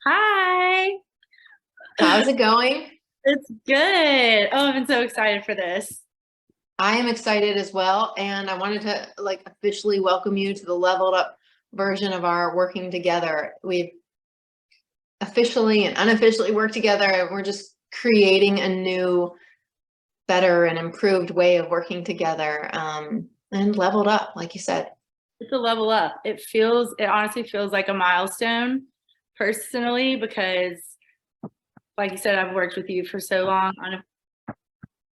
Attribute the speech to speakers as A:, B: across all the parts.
A: Hi,
B: How's it going?
A: it's good. Oh, I've been so excited for this.
B: I am excited as well, and I wanted to officially welcome you to the leveled up version of our working together. We've officially and unofficially worked together, and we're just creating a new, better, and improved way of working together, and leveled up, like you said.
A: It's a level up. It honestly feels like a milestone personally because, like you said, I've worked with you for so long on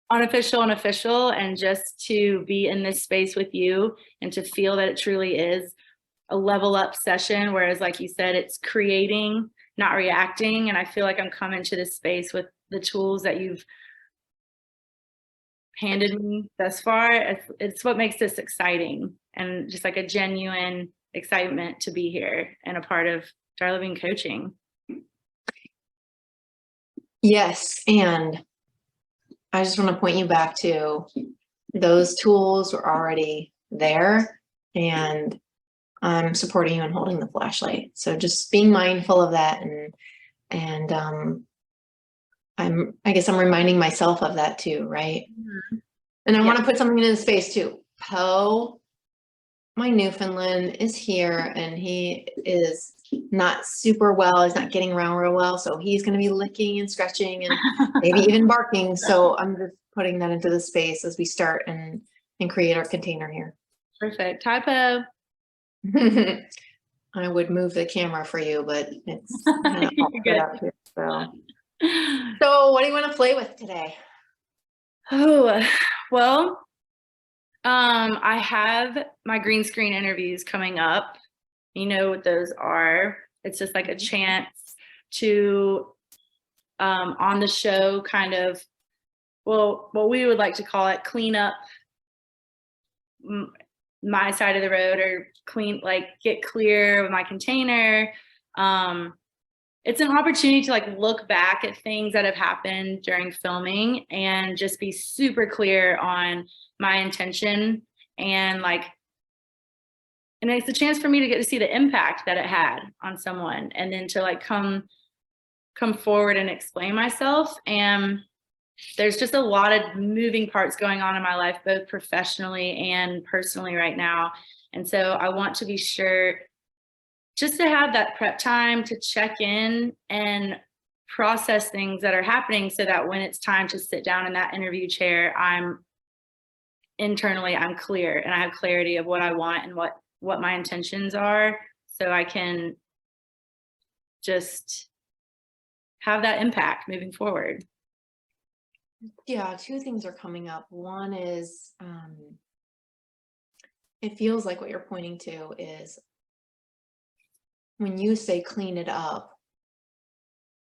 A: unofficial and official, and just to be in this space with you and to feel that it truly is a level up session. Whereas, like you said, it's creating, not reacting. And I feel like I'm coming to this space with the tools that you've handed me thus far. It's what makes this exciting and just like a genuine excitement to be here and a part of Darla Living Coaching.
B: Yes, and I just want to point you back to those tools were already there, and I'm supporting you and holding the flashlight. So just being mindful of that, and I guess I'm reminding myself of that too, right?
A: Mhm.
B: And I
A: Yeah.
B: want to put something in his space too. Poe, my Newfoundland, is here, and he is not super well. He's not getting around real well, so he's going to be licking and scratching and maybe even barking. So I'm just putting that into the space as we start and create our container here.
A: Perfect. Typo.
B: I would move the camera for you, but it's kind of all
A: You're
B: set
A: good.
B: up here. So what do you want to play with today?
A: Oh, well, I have my green screen interviews coming up. You know what those are. It's just like a chance to on the show kind of, well, what we would like to call it, clean up my side of the road, or clean, like get clear with my container. um it's an opportunity to like look back at things that have happened during filming and just be super clear on my intention, and like, and it's a chance for me to get to see the impact that it had on someone, and then to like come forward and explain myself. And there's just a lot of moving parts going on in my life, both professionally and personally right now. And so I want to be sure just to have that prep time to check in and process things that are happening, so that when it's time to sit down in that interview chair, I'm clear and I have clarity of what I want and what my intentions are, so I can just have that impact moving forward.
B: Yeah, two things are coming up. One is it feels like what you're pointing to is when you say clean it up,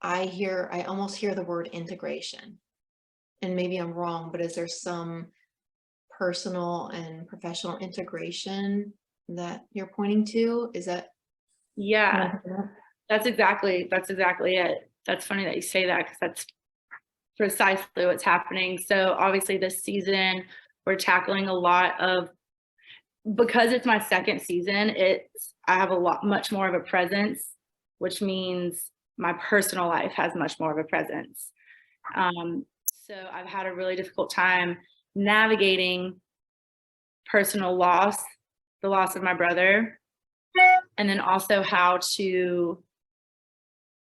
B: I almost hear the word integration. And maybe I'm wrong, but is there some personal and professional integration that you're pointing to? Is that what I'm
A: Yeah,
B: picking up?
A: that's exactly it. That's funny that you say that, because that's precisely what's happening. So obviously this season we're tackling a lot of, because it's my second season, I have much more of a presence, which means my personal life has much more of a presence. So I've had a really difficult time navigating personal loss, the loss of my brother, and then also how to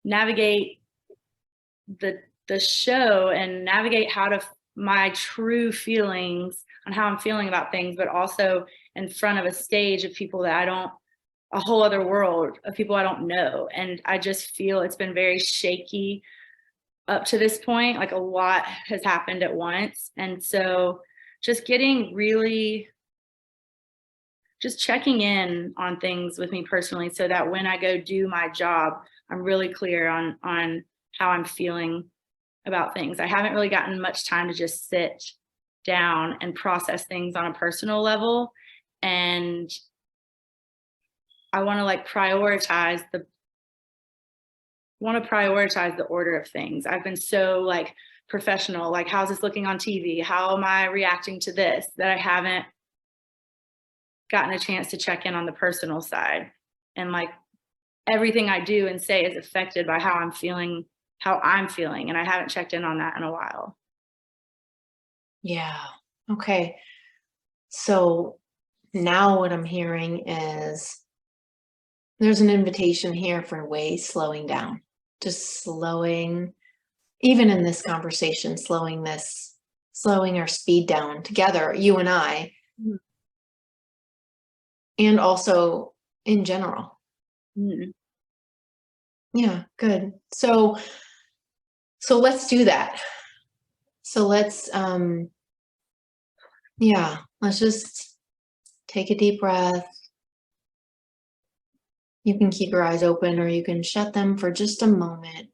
A: navigate the show and navigate how to my true feelings on how I'm feeling about things, but also in front of a stage of people that I don't, a whole other world of people I don't know. And I just feel it's been very shaky up to this point. Like a lot has happened at once. And so just getting really, just checking in on things with me personally, so that when I go do my job, I'm really clear on how I'm feeling about things. I haven't really gotten much time to just sit down and process things on a personal level. And I want to like prioritize the order of things. I've been so like professional, like how's this looking on TV? How am I reacting to this? That I haven't gotten a chance to check in on the personal side and like everything I do and say is affected by how I'm feeling, and I haven't checked in on that in a while.
B: Yeah. Okay. So now what I'm hearing is there's an invitation here for slowing down, just slowing, even in this conversation, slowing our speed down together, you and I,
A: Mhm.
B: and also in general.
A: Mhm.
B: Yeah, good. So let's do that. So let's let's just take a deep breath. You can keep your eyes open or you can shut them for just a moment.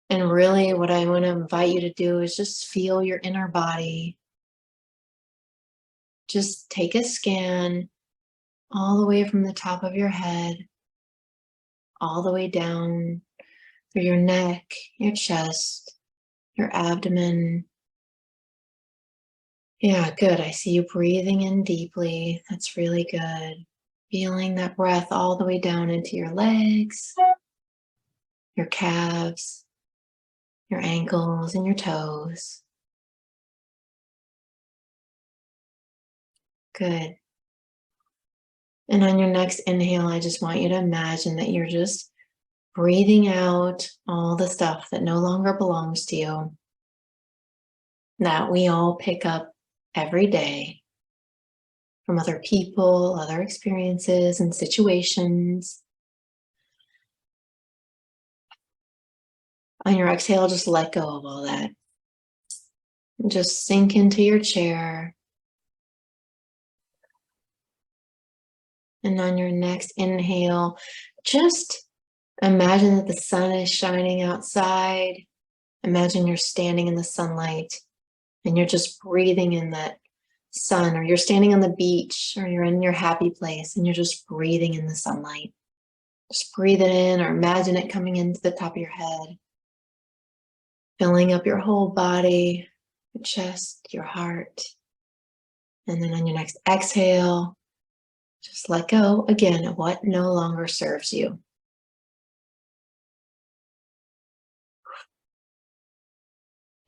B: And really what I want to invite you to do is just feel your inner body. Just take a scan all the way from the top of your head, all the way down through your neck, your chest, your abdomen. Yeah, good. I see you breathing in deeply. That's really good. Feeling that breath all the way down into your legs, your calves, your ankles, and your toes. Good. And on your next inhale, I just want you to imagine that you're just breathing out all the stuff that no longer belongs to you, that we all pick up every day from other people, other experiences, and situations. On your exhale, just let go of all that. And just sink into your chair. And on your next inhale, just imagine that the sun is shining outside. Imagine you're standing in the sunlight and you're just breathing in that sun, or you're standing on the beach, or you're in your happy place and you're just breathing in the sunlight. Just breathe it in, or imagine it coming into the top of your head, filling up your whole body, your chest, your heart. And then on your next exhale, just let go again of what no longer serves you.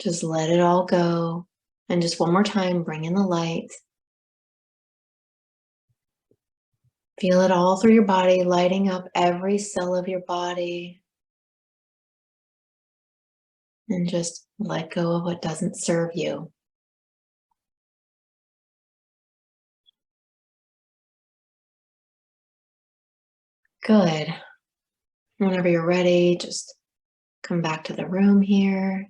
B: Just let it all go. And just one more time, bring in the light. Feel it all through your body, lighting up every cell of your body. And just let go of what doesn't serve you. Good. Whenever you're ready, just come back to the room here.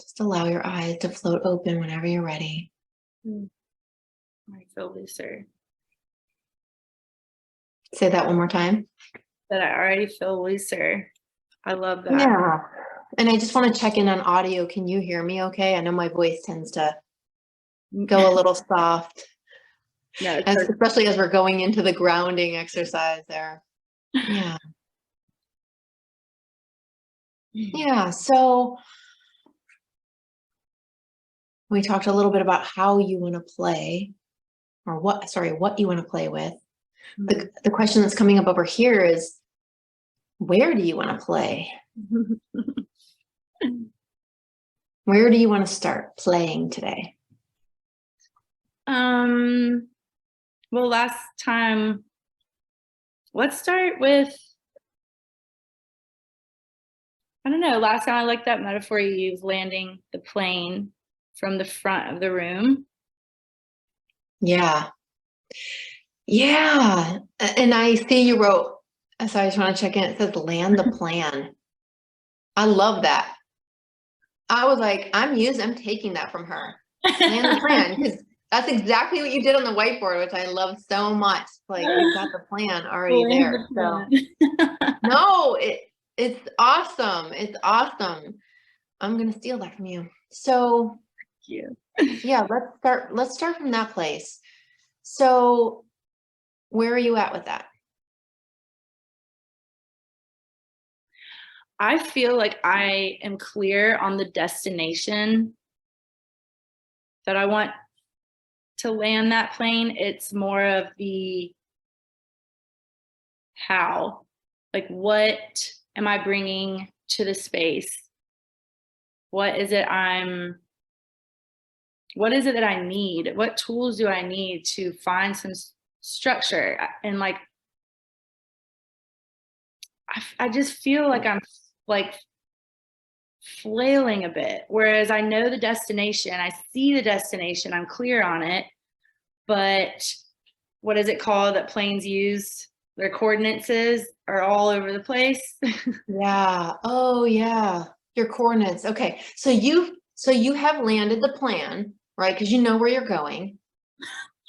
B: Just allow your eyes to float open whenever you're ready.
A: I feel looser.
B: Say that one more time.
A: That I already feel looser. I love that.
B: Yeah. And I just want to check in on audio. Can you hear me okay? I know my voice tends to go a little soft,
A: No,
B: especially as we're going into the grounding exercise there. Yeah. Yeah. So we talked a little bit about how you want to play, or what you want to play with. The question that's coming up over here is, where do you want to play? Where do you want to start playing today?
A: Well, last time, let's start with, I don't know, last time I liked that metaphor you used, landing the plane from the front of the room.
B: Yeah. Yeah. And I see you wrote, so I just want to check in. It says land the plan. I love that. I was like, I'm taking that from her. Land the plan, because that's exactly what you did on the whiteboard, which I love so much. Like, you've got the plan already there. So no, it's awesome. It's awesome. I'm gonna steal that from you. So
A: Thank you.
B: yeah, let's start from that place. So where are you at with that?
A: I feel like I am clear on the destination that I want to land that plane. It's more of the how, like, what am I bringing to the space? What is it that I need? What tools do I need to find some structure? And like, I just feel like I'm like flailing a bit, whereas I know the destination, I see the destination, I'm clear on it, but what is it called that planes use? Their coordinates are all over the place.
B: Yeah. Oh yeah. Your coordinates. Okay. So you have landed the plan, right? Because you know where you're going,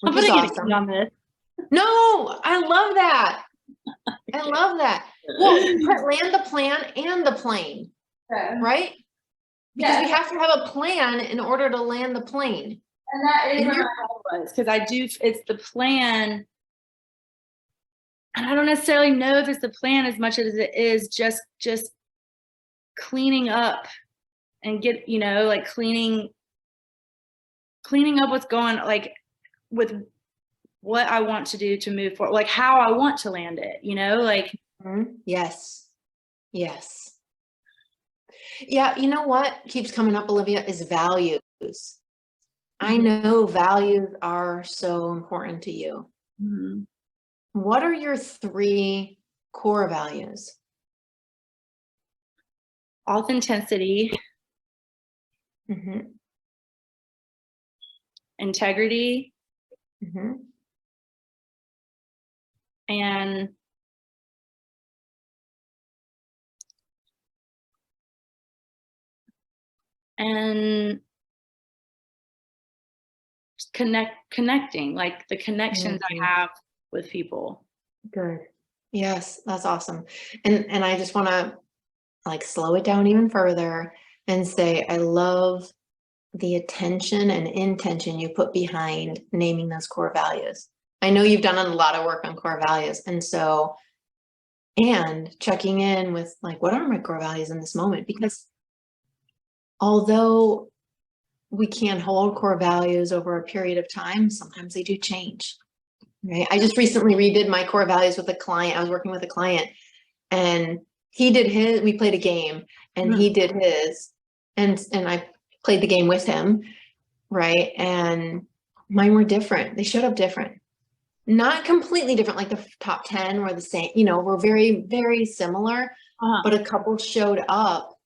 A: I'm
B: which is
A: putting it
B: awesome.
A: on this.
B: No, I love that. I love that. Well, land the plan and the plane, right? Because we have to have a plan in order to land the plane.
A: And that is where my head was, because it's the plan. And I don't necessarily know if it's the plan as much as it is just cleaning up and like cleaning up what's going, like, with what I want to do to move forward, like how I want to land it, like.
B: Yes. Yes. Yeah. You know what keeps coming up, Olivia, is values. I know values are so important to you.
A: Mm-hmm.
B: What are your 3 core values?
A: Authenticity, integrity, and connecting, like the connections I have with people.
B: Good. Yes, that's awesome. And I just want to like slow it down even further and say I love the attention and intention you put behind naming those core values. I know you've done a lot of work on core values, and checking in with like, what are my core values in this moment? Because although we can hold core values over a period of time, sometimes they do change, right? I just recently redid my core values with a client. I was working with a client and he did his, we played a game and he did his, and I played the game with him, right? And mine were different. They showed up different. Not completely different, like the top 10 were the same, were very, very similar, but a couple showed up,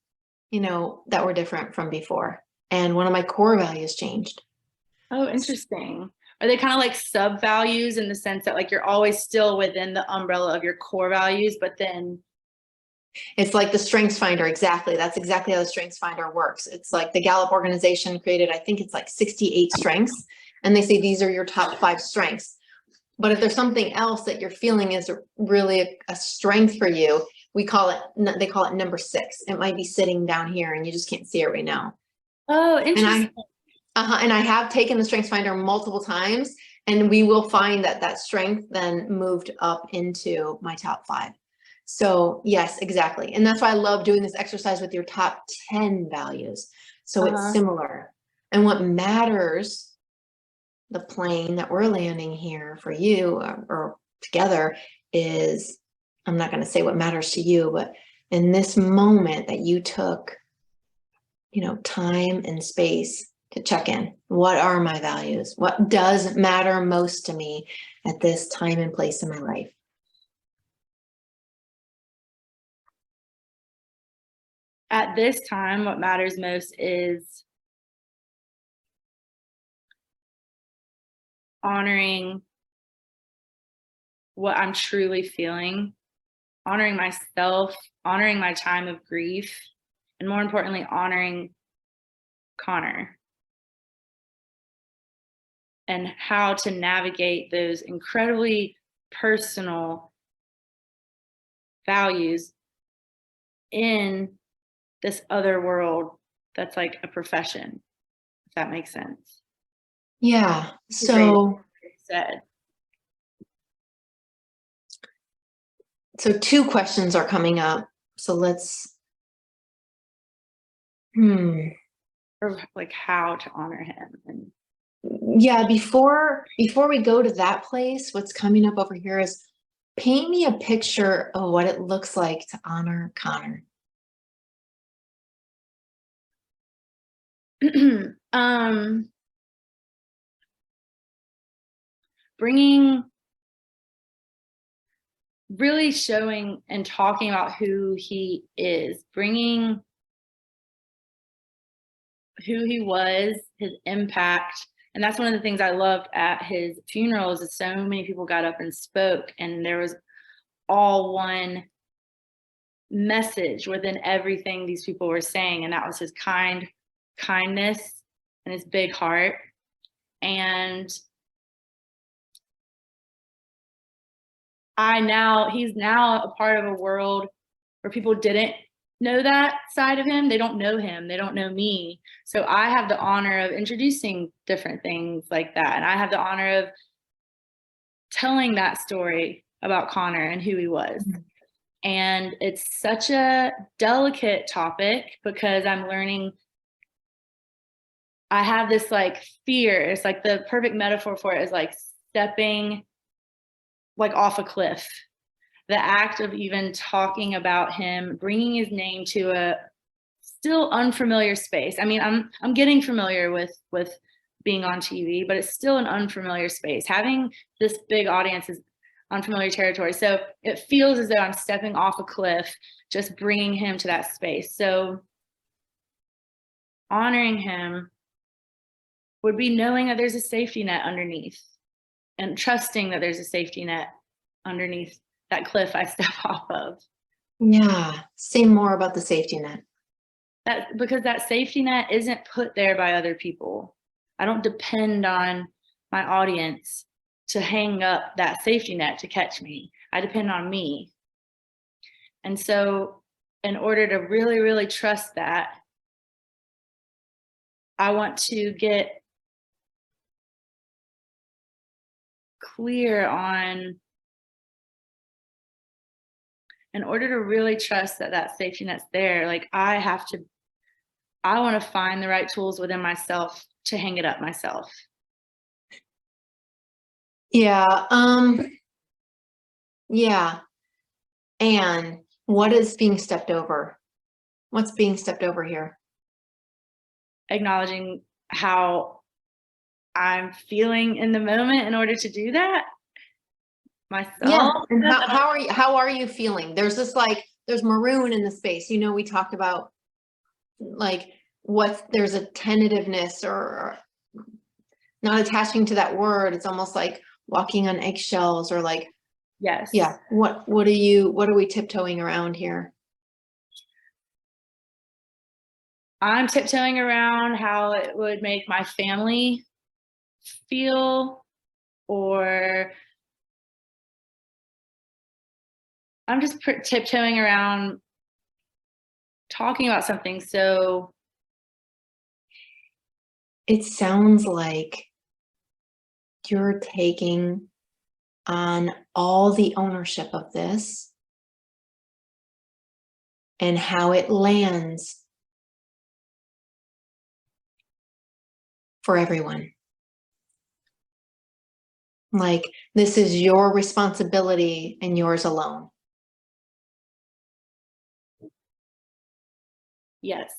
B: that were different from before. And one of my core values changed.
A: Oh, interesting. Are they kind of like sub values in the sense that like you're always still within the umbrella of your core values, but then
B: it's like the Strengths Finder. Exactly. That's exactly how the Strengths Finder works. It's like the Gallup organization created, I think it's like 68 strengths. And they say these are your top 5 strengths. But if there's something else that you're feeling is really a strength for you, they call it number 6. It might be sitting down here and you just can't see it right now.
A: Oh, interesting.
B: And I have taken the Strengths Finder multiple times, and we will find that strength then moved up into my top 5. So yes, exactly. And that's why I love doing this exercise with your top 10 values. So it's similar. And what matters, the plane that we're landing here for you or together, is, I'm not going to say what matters to you, but in this moment that you took, time and space to check in. What are my values? What does matter most to me at this time and place in my life?
A: At this time, what matters most is honoring what I'm truly feeling, honoring myself, honoring my time of grief, and more importantly, honoring Connor and how to navigate those incredibly personal values in this other world that's like a profession, if that makes sense.
B: Yeah. So 2 questions are coming up. So let's
A: or like how to honor him. And
B: yeah, before we go to that place, what's coming up over here is paint me a picture of what it looks like to honor Connor.
A: Bringing, really showing and talking about who he is, bringing who he was, his impact. And that's one of the things I loved at his funerals is so many people got up and spoke, and there was all one message within everything these people were saying, and that was his kindness and his big heart. And he's now a part of a world where people didn't know that side of him. They don't know him. They don't know me. So I have the honor of introducing different things like that. And I have the honor of telling that story about Connor and who he was. And it's such a delicate topic because I'm learning. I have this like fear. It's like the perfect metaphor for it is like stepping like off a cliff. The act of even talking about him, bringing his name to a still unfamiliar space. I mean, I'm getting familiar with being on TV, but it's still an unfamiliar space. Having this big audience is unfamiliar territory. So it feels as though I'm stepping off a cliff, just bringing him to that space. So honoring him would be knowing that there's a safety net underneath and trusting that there's a safety net underneath that cliff I step off of.
B: Yeah. Say more about the safety net.
A: Because that safety net isn't put there by other people. I don't depend on my audience to hang up that safety net to catch me. I depend on me. And so in order to really, really trust that, I want to get clear on, in order to really trust that that safety net's there, like I want to find the right tools within myself to hang it up myself.
B: Yeah. Yeah. And what is being stepped over? What's being stepped over here?
A: Acknowledging how I'm feeling in the moment in order to do that myself.
B: Yeah. And how are you feeling? There's this like, there's maroon in the space. You know, we talked about like there's a tentativeness or not attaching to that word. It's almost like walking on eggshells or like,
A: yes.
B: Yeah. What are we tiptoeing around here?
A: I'm tiptoeing around how it would make my family feel, or I'm just tiptoeing around talking about something. So
B: it sounds like you're taking on all the ownership of this and how it lands for everyone. Like this is your responsibility and yours alone.
A: yes,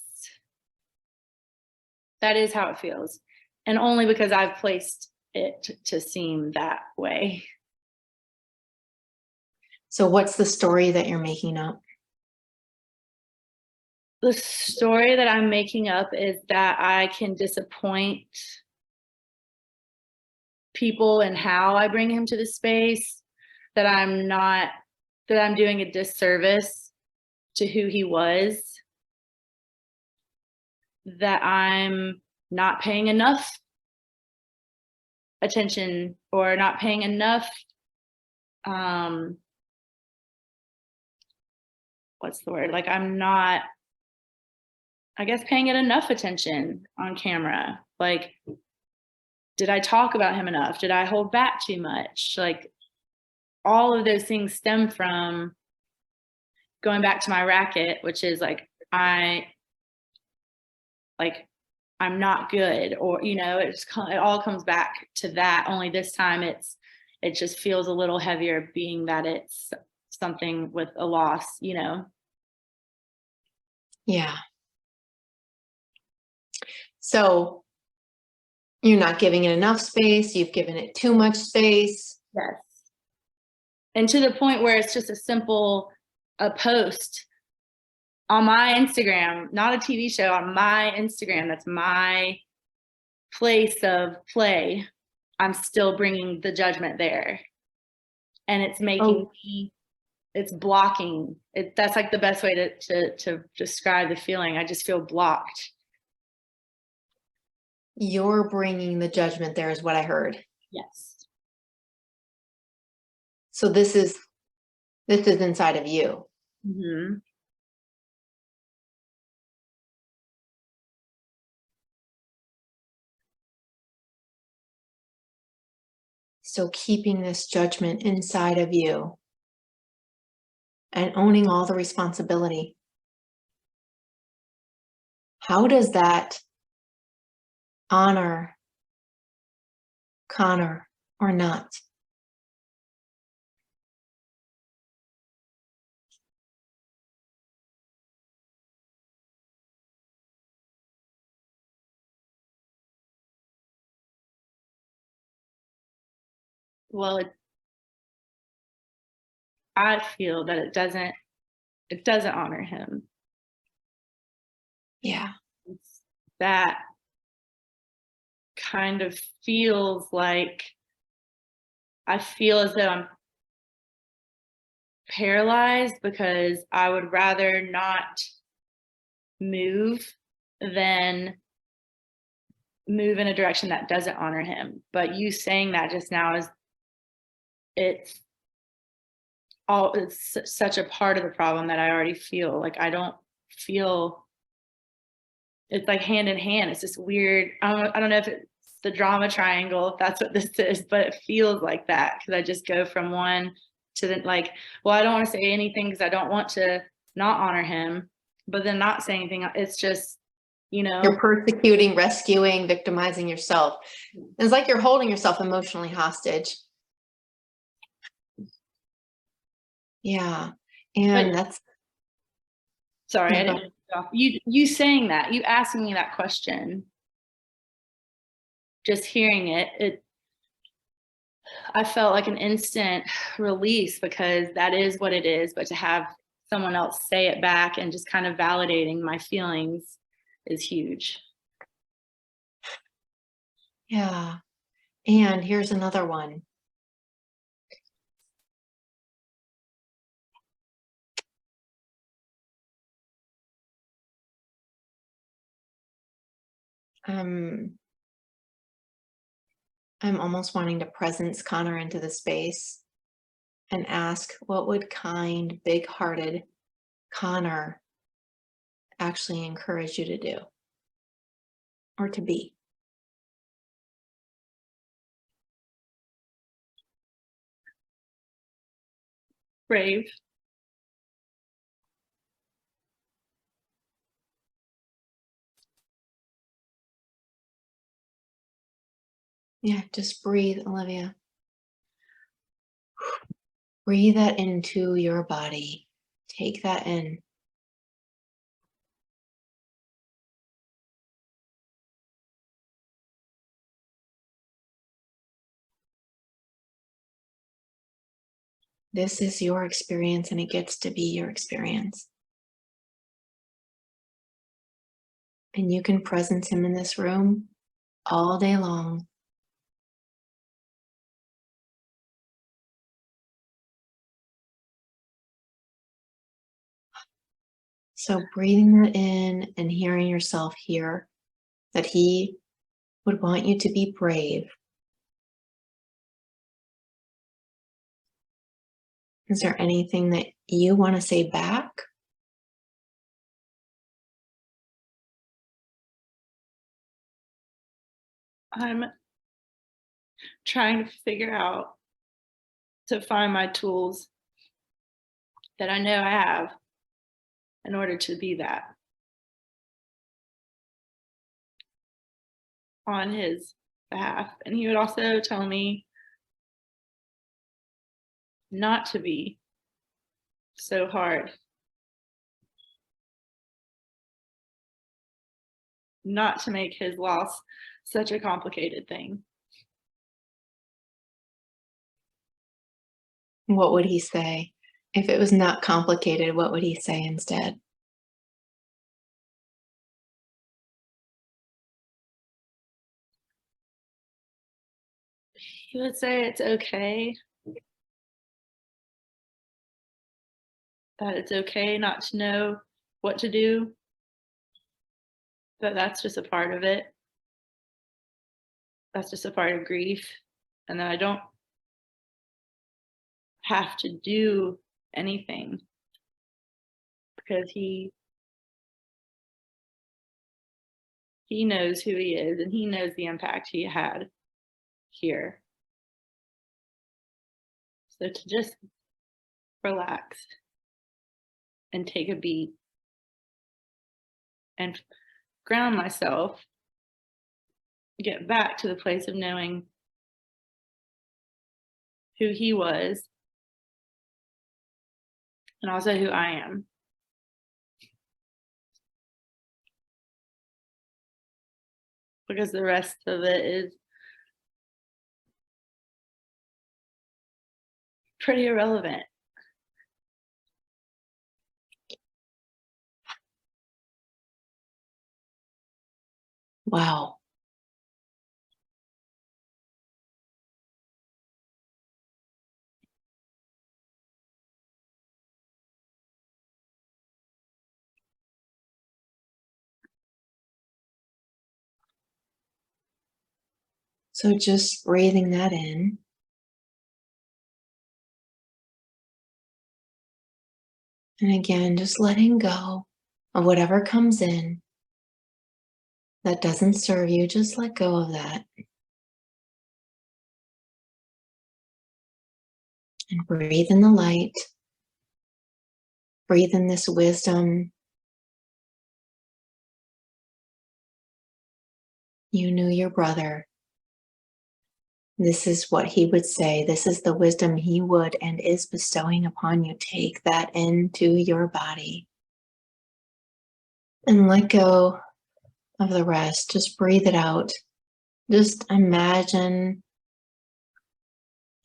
A: that is how it feels. And only because I've placed it to seem that way.
B: So what's the story that you're making up?
A: The story that I'm making up is that I can disappoint people and how I bring him to the space, that I'm doing a disservice to who he was, that I'm not paying enough attention or not paying enough, what's the word? Like I'm not, I guess, paying it enough attention on camera. Like, did I talk about him enough? Did I hold back too much? Like all of those things stem from going back to my racket, which is like, I'm not good, or, you know, it all comes back to that, only this time it's it just feels a little heavier being that it's something with a loss, you know?
B: Yeah. So you're not giving it enough space. You've given it too much space.
A: Yes. And to the point where it's just a post on my Instagram, not a TV show, on my Instagram, that's my place of play. I'm still bringing the judgment there. And it's making me, it's blocking it. That's like the best way to describe the feeling. I just feel blocked.
B: You're bringing the judgment there is what I heard.
A: Yes.
B: So this is inside of you.
A: Mm-hmm.
B: So keeping this judgment inside of you and owning all the responsibility. How does that honor Connor or not?
A: Well, I feel that it doesn't honor him.
B: Yeah.
A: That kind of feels like I feel as though I'm paralyzed because I would rather not move than move in a direction that doesn't honor him. But you saying that just now is it's such a part of the problem that I already feel like I don't feel it's like hand in hand. It's just weird. I don't know if it's the drama triangle, if that's what this is, but it feels like that because I just go from one to the like, well, I don't want to say anything because I don't want to not honor him, but then not say anything. It's just, you know,
B: You're persecuting, rescuing, victimizing yourself. It's like you're holding yourself emotionally hostage. Yeah. And that's
A: sorry, I
B: yeah,
A: didn't stop. You saying that, you asking me that question, just hearing it, I felt like an instant release because that is what it is. But to have someone else say it back and just kind of validating my feelings is huge.
B: yeah. And here's another one. I'm almost wanting to presence Connor into the space and ask what would kind, big-hearted Connor actually encourage you to do or to be?
A: Brave.
B: Yeah, just breathe, Olivia. Breathe that into your body. Take that in. This is your experience and it gets to be your experience. And you can presence him in this room all day long. So breathing that in and hearing yourself here, that he would want you to be brave. Is there anything that you want to say back?
A: I'm trying to figure out to find my tools that I know I have in order to be that on his behalf. And he would also tell me not to be so hard, not to make his loss such a complicated thing.
B: What would he say? If it was not complicated, what would he say instead?
A: He would say it's okay, that it's okay not to know what to do, that that's just a part of it. That's just a part of grief, and that I don't have to do anything because he knows who he is and he knows the impact he had here. So to just relax and take a beat and ground myself, get back to the place of knowing who he was and also who I am. Because the rest of it is pretty irrelevant.
B: Wow. So just breathing that in. And again, just letting go of whatever comes in that doesn't serve you. Just let go of that. And breathe in the light. Breathe in this wisdom. You knew your brother. This is what he would say. This is the wisdom he would and is bestowing upon you. Take that into your body. And let go of the rest. Just breathe it out. Just imagine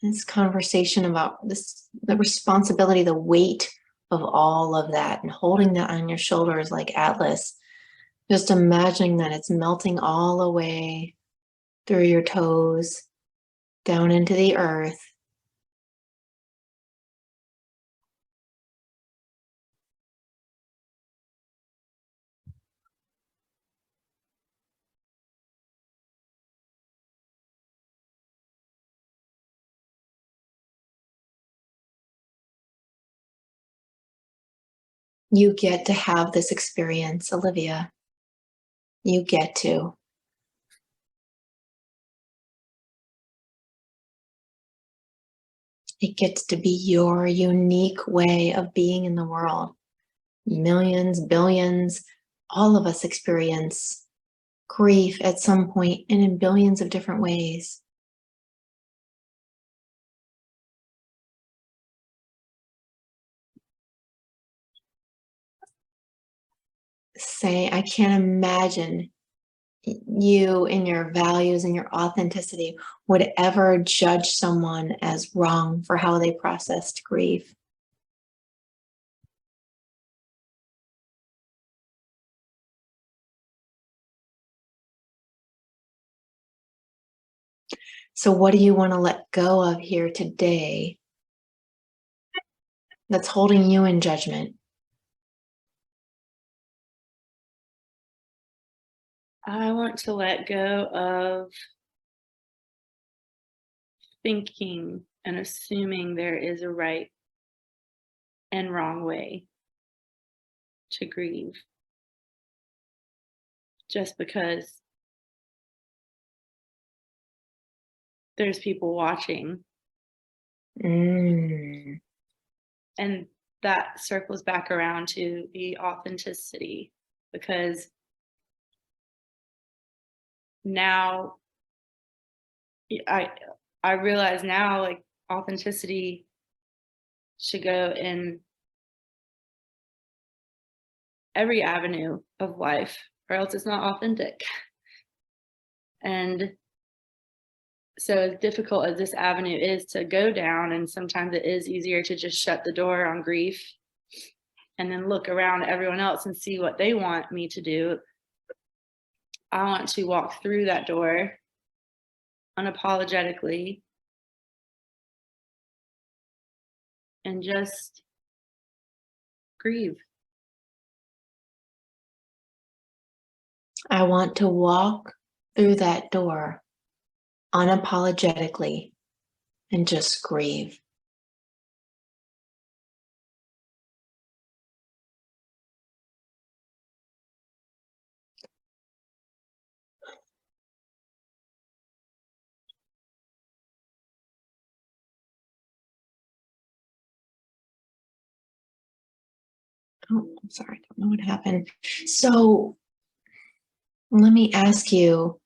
B: this conversation about this, the responsibility, the weight of all of that, and holding that on your shoulders like Atlas. Just imagining that it's melting all away through your toes, down into the earth. You get to have this experience, Olivia. You get to. It gets to be your unique way of being in the world. Millions, billions, all of us experience grief at some point and in billions of different ways. Say, I can't imagine you and your values and your authenticity would ever judge someone as wrong for how they processed grief. So what do you want to let go of here today that's holding you in judgment?
A: I want to let go of thinking and assuming there is a right and wrong way to grieve just because there's people watching.
B: Mm.
A: And that circles back around to the authenticity, because now I realize now, like, authenticity should go in every avenue of life, or else it's not authentic. And so as difficult as this avenue is to go down, and sometimes it is easier to just shut the door on grief and then look around at everyone else and see what they want me to do. I want to walk through that door unapologetically and just grieve.
B: I want to walk through that door unapologetically and just grieve. Oh, I'm sorry, I don't know what happened. So let me ask you.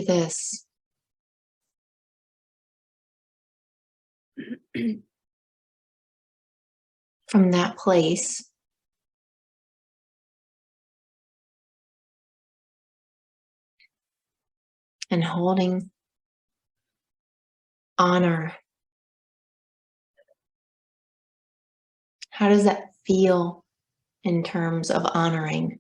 B: This. From that place, and holding honor, how does that feel in terms of honoring?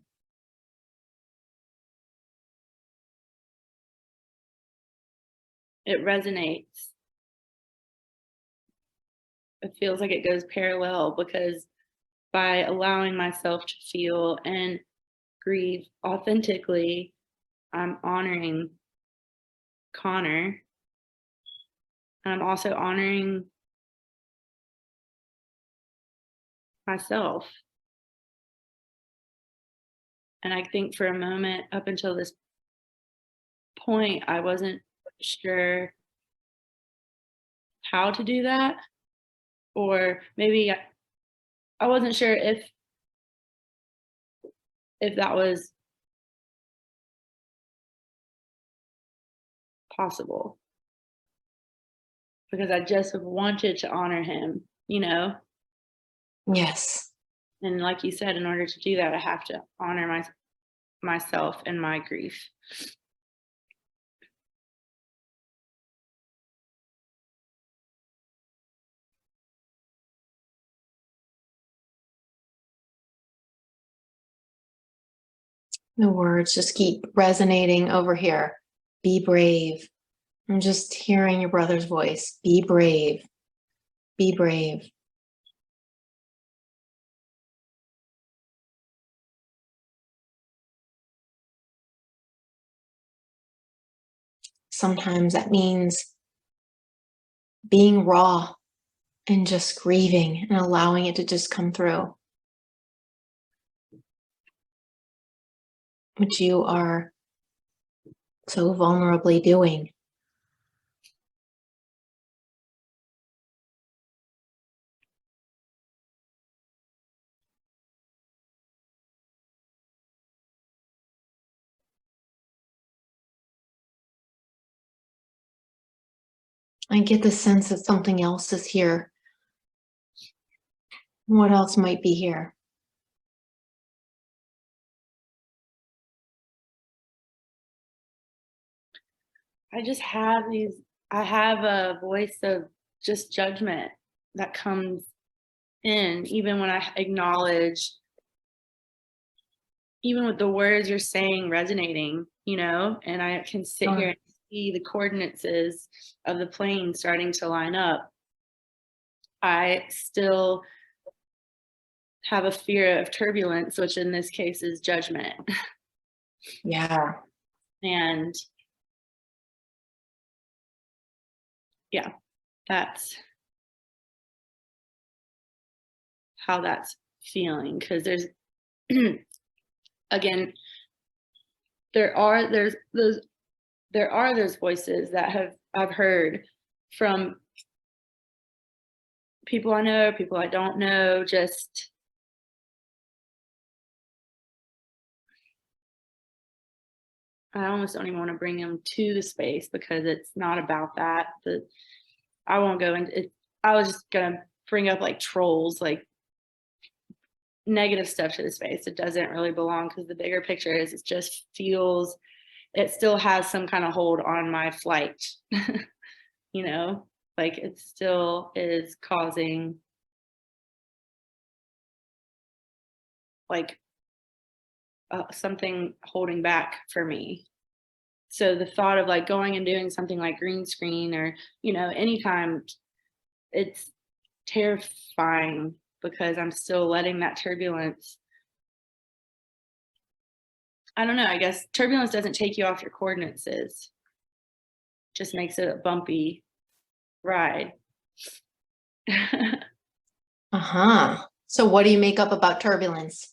A: It resonates. It feels like it goes parallel, because by allowing myself to feel and grieve authentically, I'm honoring Connor. And I'm also honoring myself. And I think for a moment, up until this point, I wasn't sure how to do that, or maybe I wasn't sure if that was possible, because I just have wanted to honor him,
B: Yes.
A: And like you said, in order to do that, I have to honor myself and my grief.
B: The words just keep resonating over here. Be brave. I'm just hearing your brother's voice. Be brave. Be brave. Sometimes that means being raw and just grieving and allowing it to just come through, which you are so vulnerably doing. I get the sense that something else is here. What else might be here?
A: I have a voice of just judgment that comes in, even when I acknowledge, even with the words you're saying resonating, and I can sit here and see the coordinates of the plane starting to line up. I still have a fear of turbulence, which in this case is judgment.
B: Yeah.
A: And yeah, that's how that's feeling. Because there's again, there are those voices that I've heard from people I know, people I don't know, just I almost don't even want to bring them to the space, because it's not about that. I won't go into it. I was just gonna bring up like trolls, like negative stuff to the space. It doesn't really belong because the bigger picture is it just feels it still has some kind of hold on my flight. You know, like it still is causing like something holding back for me. So the thought of like going and doing something like green screen or, you know, anytime, it's terrifying because I'm still letting that turbulence. I don't know, I guess turbulence doesn't take you off your coordinates, just makes it a bumpy ride.
B: Uh-huh. So what do you make up about turbulence?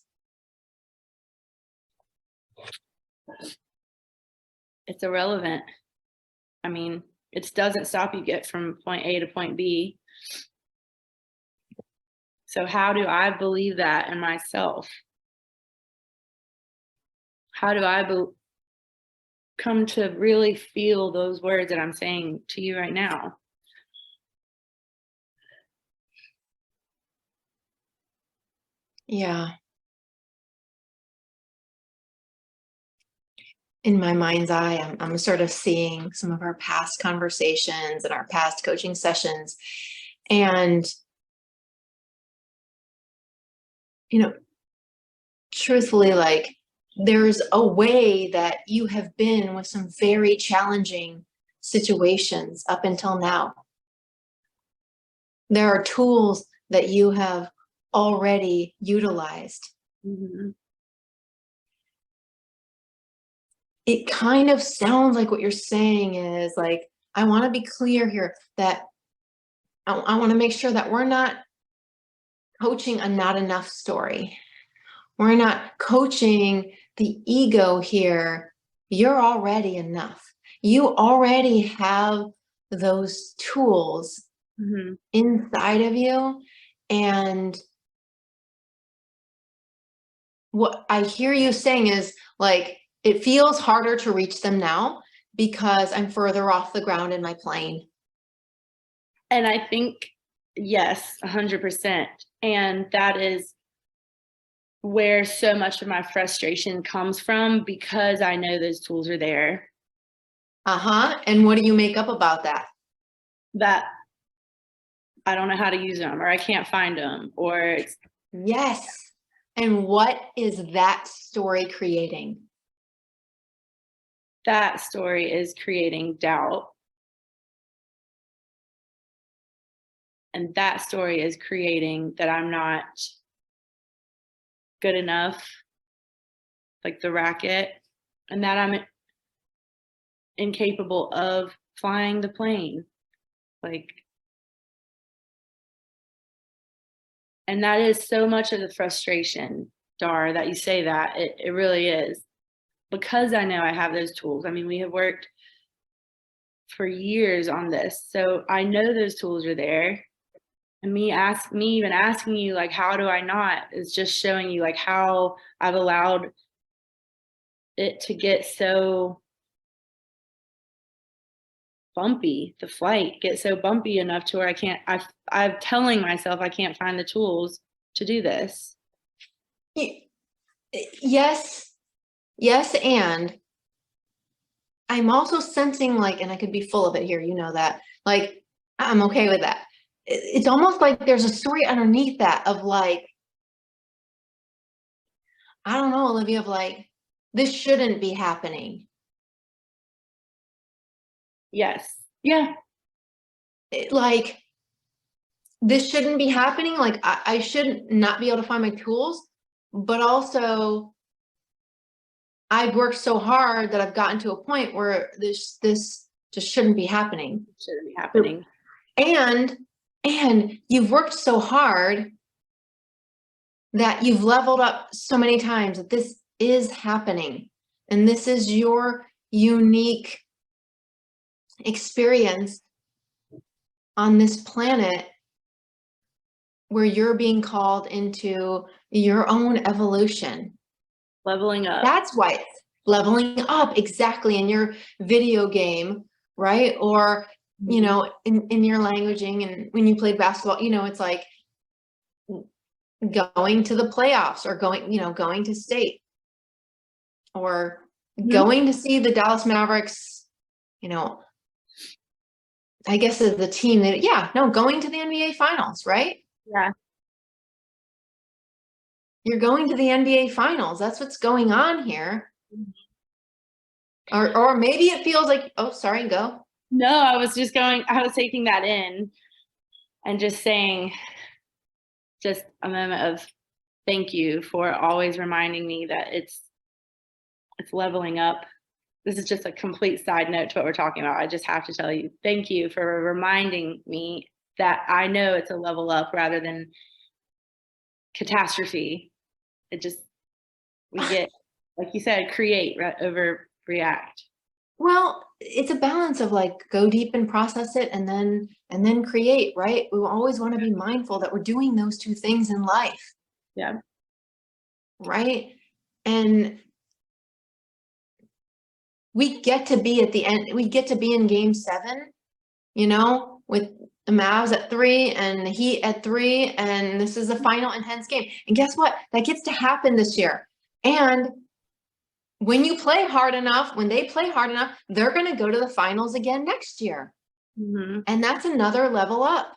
A: It's irrelevant. I mean, it doesn't stop you get from point A to point B. So how do I believe that in myself? How do I come to really feel those words that I'm saying to you right now?
B: Yeah. In my mind's eye, I'm sort of seeing some of our past conversations and our past coaching sessions. And, you know, truthfully, like there's a way that you have been with some very challenging situations up until now. There are tools that you have already utilized.
A: Mm-hmm.
B: It kind of sounds like what you're saying is like, I want to be clear here that I want to make sure that we're not coaching a not enough story. We're not coaching the ego here. You're already enough. You already have those tools
A: Mm-hmm.
B: inside of you. And what I hear you saying is like, it feels harder to reach them now because I'm further off the ground in my plane.
A: And I think, yes, 100%. And that is where so much of my frustration comes from because I know those tools are there.
B: Uh-huh. And what do you make up about that?
A: That I don't know how to use them or I can't find them or it's.
B: Yes. And what is that story creating?
A: That story is creating doubt. And that story is creating that I'm not good enough, like the racket, and that I'm incapable of flying the plane. Like, and that is so much of the frustration, Dar, that you say that. It really is. Because I know I have those tools. I mean, we have worked for years on this. So I know those tools are there. And me even asking you, like, how do I not, is just showing you like how I've allowed it to get so bumpy, the flight get so bumpy enough to where I can't, I'm telling myself I can't find the tools to do this.
B: Yes. Yes. And I'm also sensing like, and I could be full of it here, you know that, like, I'm okay with that. It's almost like there's a story underneath that of like, I don't know, Olivia, of like, this shouldn't be happening.
A: Yes. Yeah.
B: Like, this shouldn't be happening. Like, I should not be able to find my tools, but also I've worked so hard that I've gotten to a point where this just shouldn't be happening.
A: Shouldn't be happening.
B: And you've worked so hard that you've leveled up so many times that this is happening. And this is your unique experience on this planet where you're being called into your own evolution.
A: Leveling up.
B: That's why it's leveling up, exactly, in your video game, right? Or you know, in your languaging, and when you played basketball, you know, it's like going to the playoffs or going to state or going to see the Dallas Mavericks, you know, I guess is the team that, going to the NBA finals, right?
A: Yeah.
B: You're going to the NBA finals. That's what's going on here. Or maybe it feels like, oh, sorry, go.
A: No, I was taking that in and just saying just a moment of thank you for always reminding me that it's leveling up. This is just a complete side note to what we're talking about. I just have to tell you, thank you for reminding me that I know it's a level up rather than catastrophe. We get, like you said, create over react.
B: Well, it's a balance of like go deep and process it and then create, right? We always want to be mindful that we're doing those two things in life.
A: Yeah.
B: Right? And we get to be at the end, we get to be in game 7, you know, with the Mavs at 3 and the Heat at 3, and this is the final intense game. And guess what? That gets to happen this year. And when you play hard enough, when they play hard enough, they're going to go to the finals again next year. And that's another level up.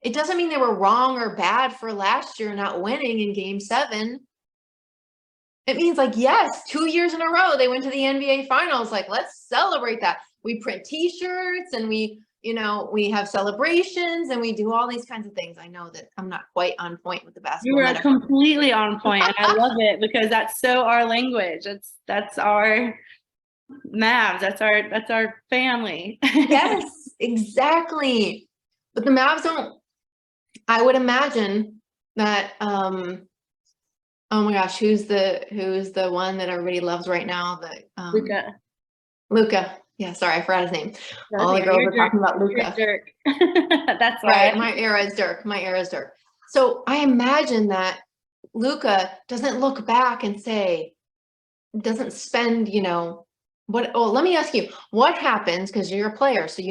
B: It doesn't mean they were wrong or bad for last year not winning in game 7. It means like, yes, 2 years in a row, they went to the NBA finals. Like, let's celebrate that. We print t-shirts and we have celebrations and we do all these kinds of things. I know that I'm not quite on point with the basketball
A: You are
B: metaphor.
A: completely on point, and I love it because that's so our language. That's our Mavs. That's our family.
B: Yes, exactly. But the Mavs don't. I would imagine that. Oh my gosh, who's the one that everybody loves right now?
A: Luca.
B: Luca. Yeah, sorry, I forgot his name.
A: That's
B: All the girls are
A: Dirk.
B: talking about Luca.
A: Dirk. That's
B: Right.
A: why.
B: My era is Dirk. My era is Dirk. So I imagine that Luca doesn't look back and say, doesn't spend, let me ask you, what happens, because you're a player, so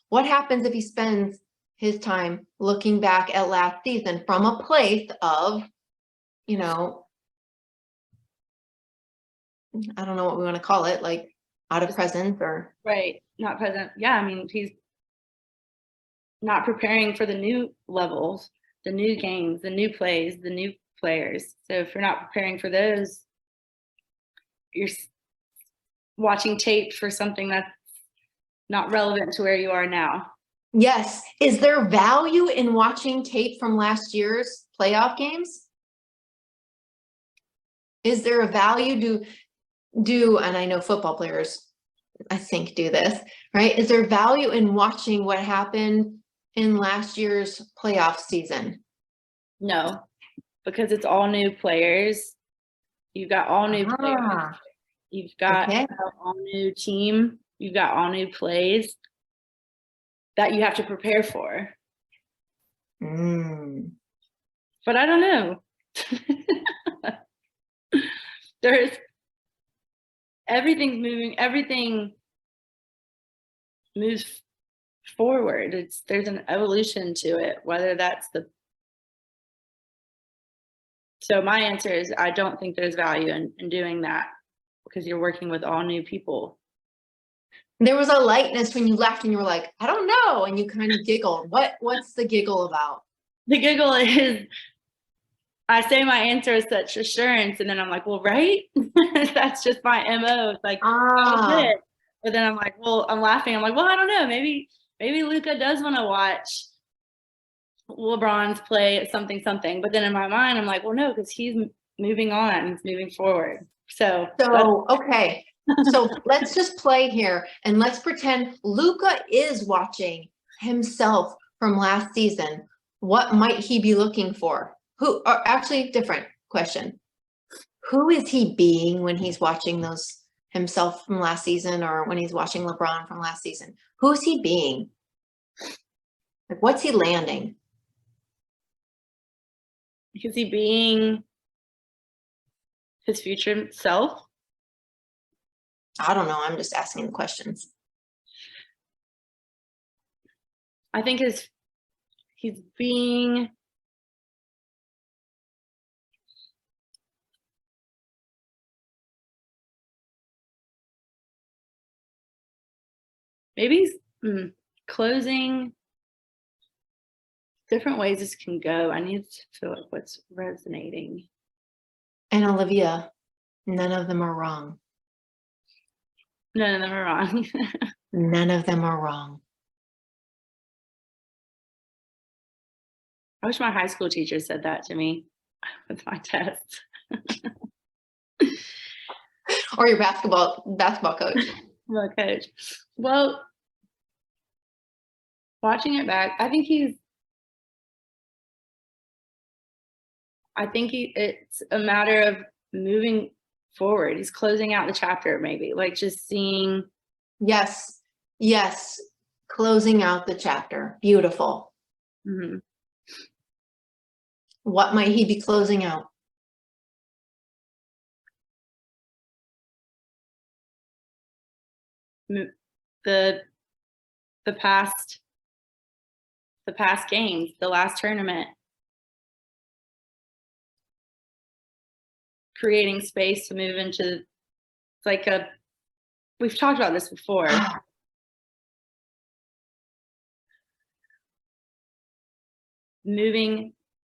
B: what happens if he spends his time looking back at last season from a place of, I don't know what we want to call it, like out of presence or.
A: Right. Not present. Yeah. I mean, he's not preparing for the new levels, the new games, the new plays, the new players. So if you're not preparing for those, you're watching tape for something that's not relevant to where you are now.
B: Yes. Is there value in watching tape from last year's playoff games? Is there a value and I know football players, I think, do this, right? Is there value in watching what happened in last year's playoff season?
A: No, because it's all new players. You've got all new players. You've got all new team. You've got all new plays that you have to prepare for. But I don't know. Everything's moving. Everything moves forward. There's an evolution to it, whether that's so my answer is I don't think there's value in doing that because you're working with all new people.
B: There was a lightness when you left and you were like, I don't know. And you kind of giggled. What's the giggle about?
A: The giggle is I say my answer is such assurance, and then I'm like, well, right? That's just my MO. It's like, that's it. But then I'm like, well, I'm laughing. I'm like, well, I don't know. Maybe Luca does want to watch LeBron's play at something. But then in my mind, I'm like, well, no, because he's moving on. He's moving forward. So
B: okay. So let's just play here and let's pretend Luca is watching himself from last season. What might he be looking for? Actually, different question. Who is he being when he's watching himself from last season, or when he's watching LeBron from last season? Who's he being? Like, what's he landing?
A: Is he being his future self?
B: I don't know. I'm just asking the questions.
A: I think he's being maybe he's closing different ways this can go. I need to feel like what's resonating.
B: And Olivia, none of them are wrong.
A: None of them are wrong.
B: None of them are wrong.
A: I wish my high school teacher said that to me with my test.
B: Or your basketball coach.
A: Well, coach. Well, watching it back, I think it's a matter of moving forward. He's closing out the chapter, maybe like just seeing.
B: Yes. Yes. Closing out the chapter. Beautiful.
A: Mm-hmm.
B: What might he be closing out?
A: The past games, the last tournament, creating space to move into like we've talked about this before.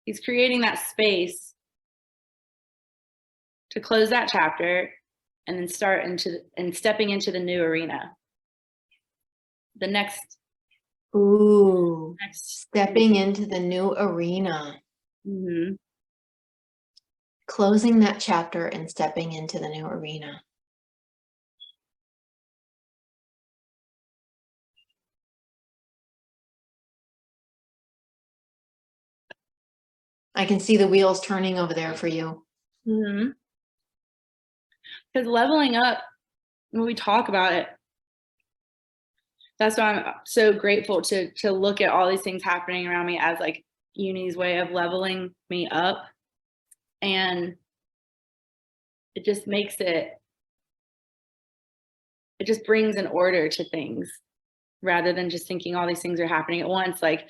A: He's creating that space to close that chapter and then stepping into the new arena. The next.
B: Stepping into the new arena.
A: Mm-hmm.
B: Closing that chapter and stepping into the new arena. I can see the wheels turning over there for you.
A: Mm-hmm. Because leveling up, when we talk about it, that's why I'm so grateful to look at all these things happening around me as like uni's way of leveling me up. And it just brings an order to things rather than just thinking all these things are happening at once. Like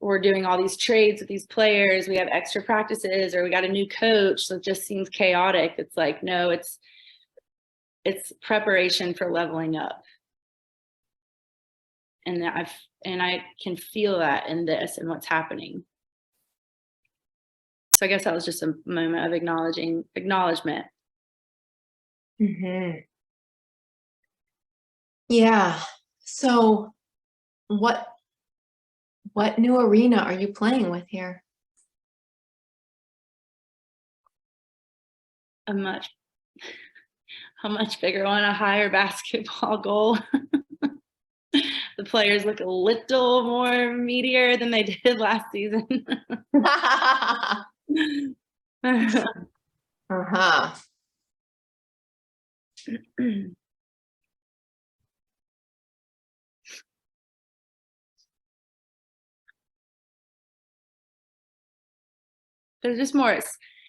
A: we're doing all these trades with these players, we have extra practices, or we got a new coach, so it just seems chaotic. It's like, no, it's preparation for leveling up. And I can feel that in this and what's happening. So I guess that was just a moment of acknowledgement.
B: Mm-hmm. Yeah. So what new arena are you playing with here?
A: A much bigger one, a higher basketball goal. The players look a little more meatier than they did last season.
B: Uh-huh.
A: There's just more,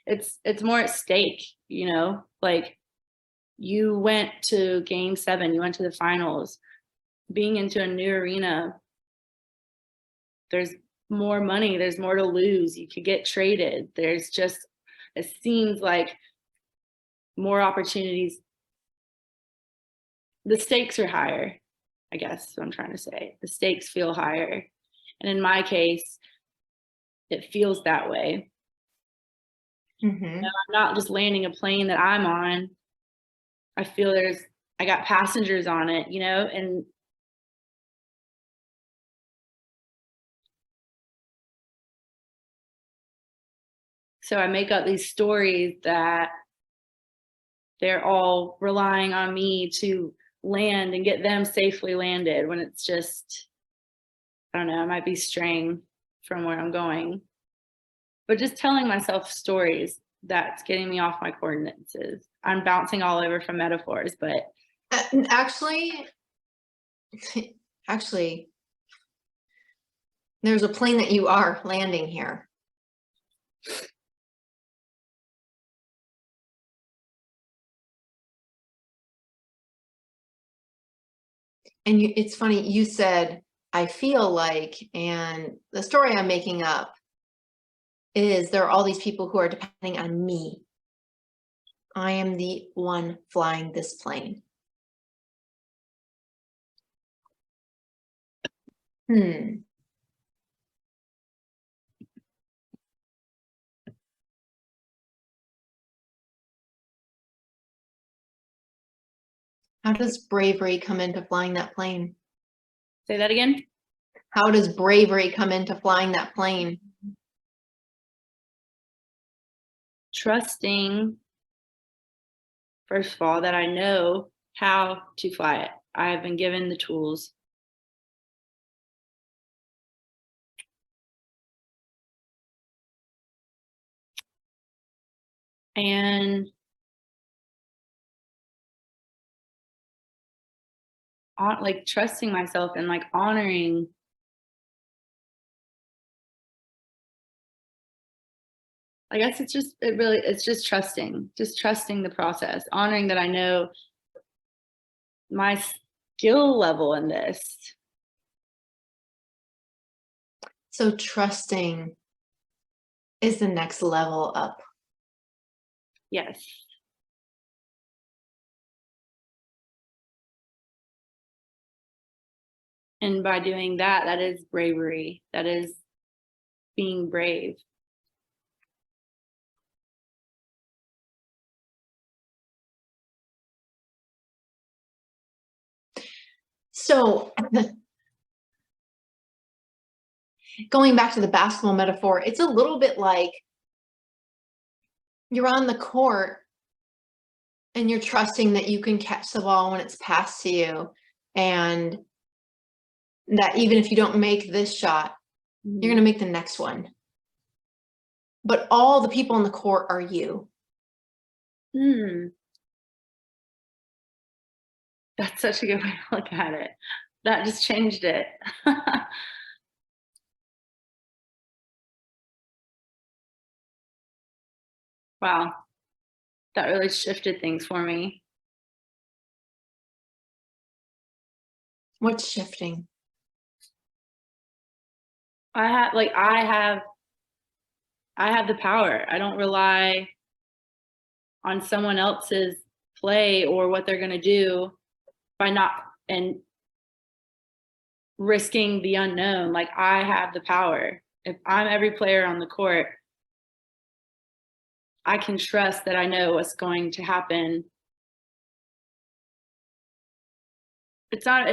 A: it's more at stake, like you went to game 7, you went to the finals, being into a new arena, there's more money, there's more to lose, you could get traded, there's just, it seems like more opportunities, the stakes are higher, I guess is what I'm trying to say. The stakes feel higher. And in my case, it feels that way.
B: Mm-hmm.
A: I'm not just landing a plane that I'm on. I feel I got passengers on it, and so I make up these stories that they're all relying on me to land and get them safely landed, when it's just, I don't know, I might be straying from where I'm going. But just telling myself stories, that's getting me off my coordinates. I'm bouncing all over from metaphors, but
B: actually, there's a plane that you are landing here. And it's funny, you said I feel like, and the story I'm making up, is there are all these people who are depending on me. I am the one flying this plane. How does bravery come into flying that plane?
A: Say that again.
B: How does bravery come into flying that plane?
A: Trusting, first of all, that I know how to fly it. I have been given the tools. And like trusting myself and like honoring I guess it's just trusting the process, honoring that I know my skill level in this.
B: So trusting is the next level up.
A: Yes. And by doing that, that is bravery. That is being brave.
B: So going back to the basketball metaphor, it's a little bit like you're on the court and you're trusting that you can catch the ball when it's passed to you, and that even if you don't make this shot, you're going to make the next one. But all the people on the court are you.
A: That's such a good way to look at it. That just changed it. Wow. That really shifted things for me.
B: What's shifting?
A: I have the power. I don't rely on someone else's play or what they're going to do by not and risking the unknown. Like, I have the power. If I'm every player on the court, I can trust that I know what's going to happen. It's not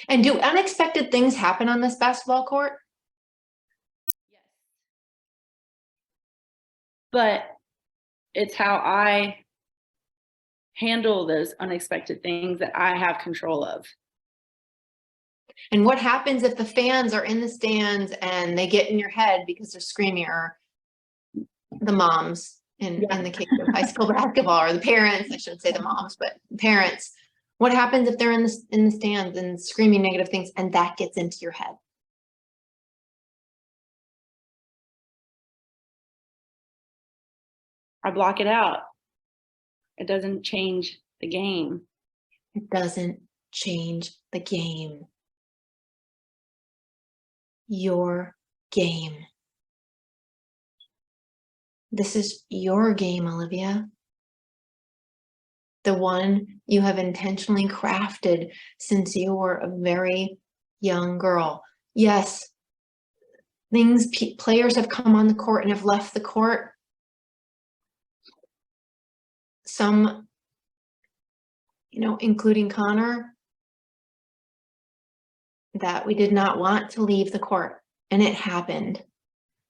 B: And do unexpected things happen on this basketball court?
A: Yes. But it's how I handle those unexpected things that I have control of.
B: And what happens if the fans are in the stands and they get in your head because they're screaming, or the moms in the case of high school basketball, or the parents, I shouldn't say the moms, but parents. What happens if they're in the stands and screaming negative things and that gets into your head?
A: I block it out. It doesn't change the game.
B: It doesn't change the game. Your game. This is your game, Olivia. The one you have intentionally crafted since you were a very young girl. Yes, players have come on the court and have left the court. Some, including Connor, that we did not want to leave the court, and it happened.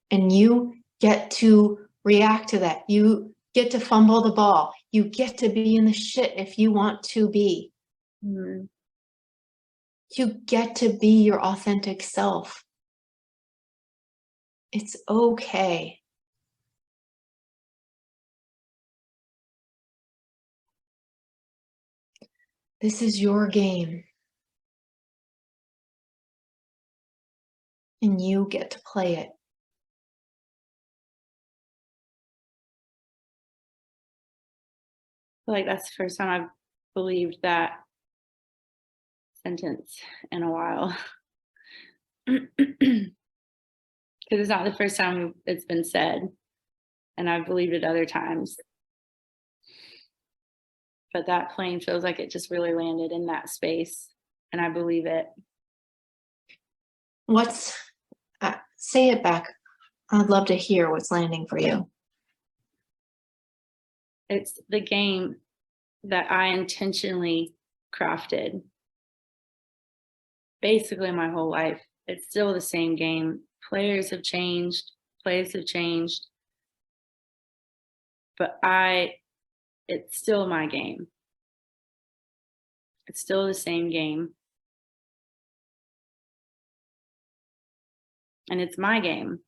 B: And you get to react to that. You get to fumble the ball. You get to be in the shit if you want to be. You get to be your authentic self. It's okay. This is your game. And you get to play it.
A: I feel like that's the first time I've believed that sentence in a while. Because it's not the first time it's been said, and I've believed it other times. But that plane feels like it just really landed in that space, and I believe it.
B: Say it back. I'd love to hear what's landing for you.
A: It's the game that I intentionally crafted basically my whole life. It's still the same game. Players have changed, plays have changed, but it's still my game. It's still the same game. And it's my game.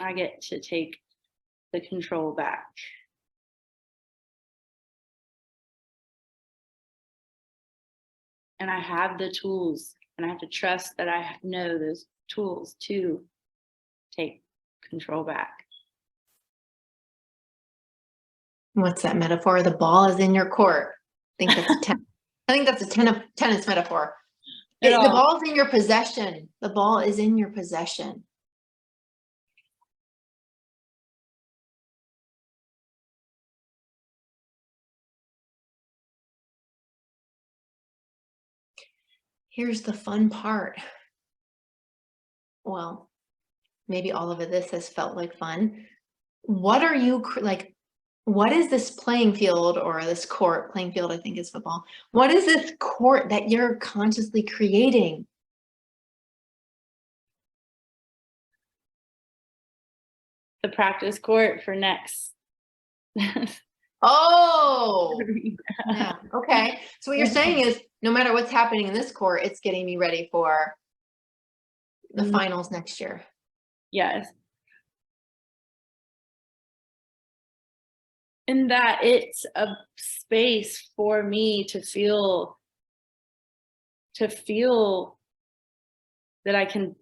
A: I get to take the control back. And I have the tools, and I have to trust that I know those tools to take control back.
B: What's that metaphor? The ball is in your court. I think that's a tennis metaphor. The ball's in your possession. The ball is in your possession. Here's the fun part. Well, maybe all of this has felt like fun. What are you like? What is this playing field, or this court? Playing field, I think, is football. What is this court that you're consciously creating?
A: The practice court for next.
B: Oh, yeah. Okay. So what you're saying is, no matter what's happening in this court, it's getting me ready for the finals next year.
A: Yes. And that it's a space for me to feel that I can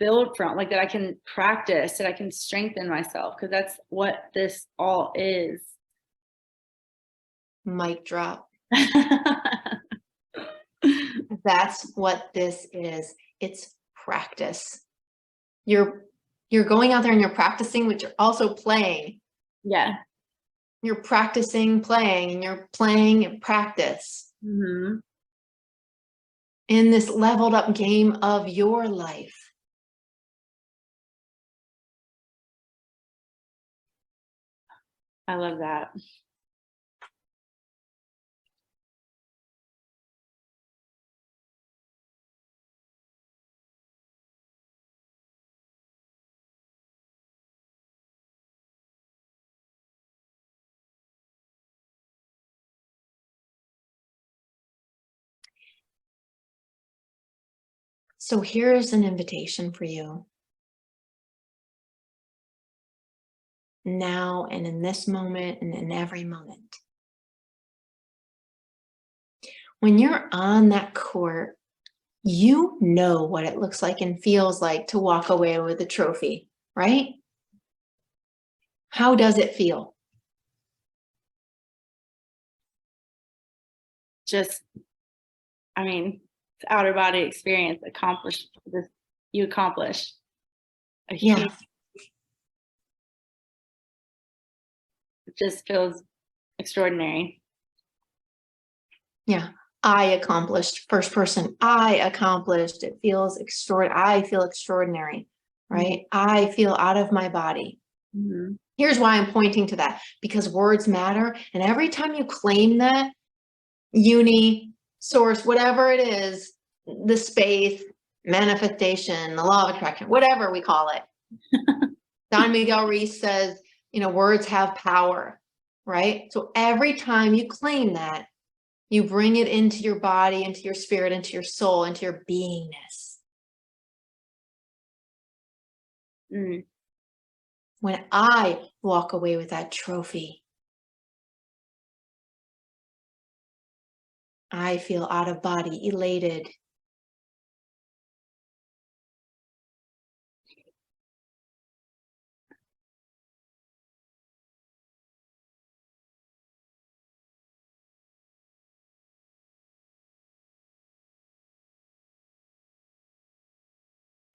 A: build from, like that I can practice, that I can strengthen myself, because that's what this all is.
B: Mic drop. That's what this is. It's practice. You're going out there and you're practicing, but you're also playing.
A: Yeah.
B: You're practicing playing, and you're playing and practice.
A: Mm-hmm.
B: In this leveled up game of your life.
A: I love that.
B: So here's an invitation for you. Now and in this moment and in every moment. When you're on that court, you know what it looks like and feels like to walk away with a trophy, right? How does it feel?
A: Just, I mean, it's outer body experience. You accomplish a huge. It just feels extraordinary.
B: Yeah. I accomplished. First person. I accomplished. It feels extraordinary. I feel extraordinary, right? Mm-hmm. I feel out of my body. Mm-hmm. Here's why I'm pointing to that, because words matter. And every time you claim that, uni, source, whatever it is, the space, manifestation, the law of attraction, whatever we call it. Don Miguel Ruiz says, words have power, right? So every time you claim that, you bring it into your body, into your spirit, into your soul, into your beingness.
A: Mm.
B: When I walk away with that trophy, I feel out of body, elated.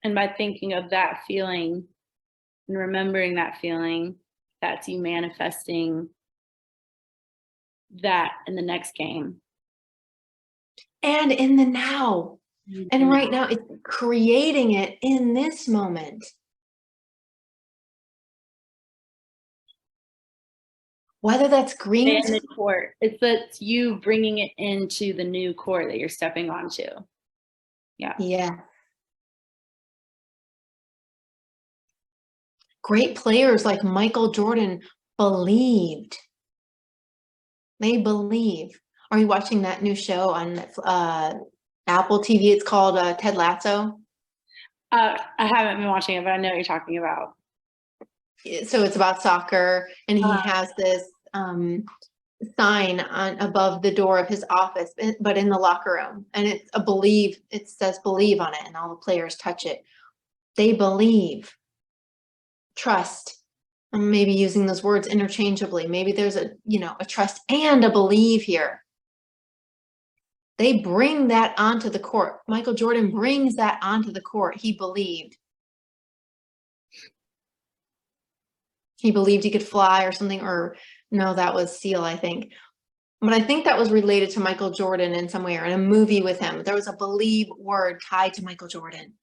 A: And by thinking of that feeling and remembering that feeling, that's you manifesting that in the next game.
B: And in the now. And right now, it's creating it in this moment. Whether that's green.
A: In the court. It's you bringing it into the new court that you're stepping onto. Yeah.
B: Yeah. Great players like Michael Jordan believed. They believe. Are you watching that new show on Apple TV? It's called Ted Lasso.
A: I haven't been watching it, but I know what you're talking about.
B: So it's about soccer, and he has this sign on above the door of his office, but in the locker room, and it's a believe. It says "believe" on it, and all the players touch it. They believe, trust. Maybe using those words interchangeably. Maybe there's a trust and a believe here. They bring that onto the court. Michael Jordan brings that onto the court. He believed. He believed he could fly or something, or no, that was Seal, I think. But I think that was related to Michael Jordan in some way, or in a movie with him. There was a believe word tied to Michael Jordan.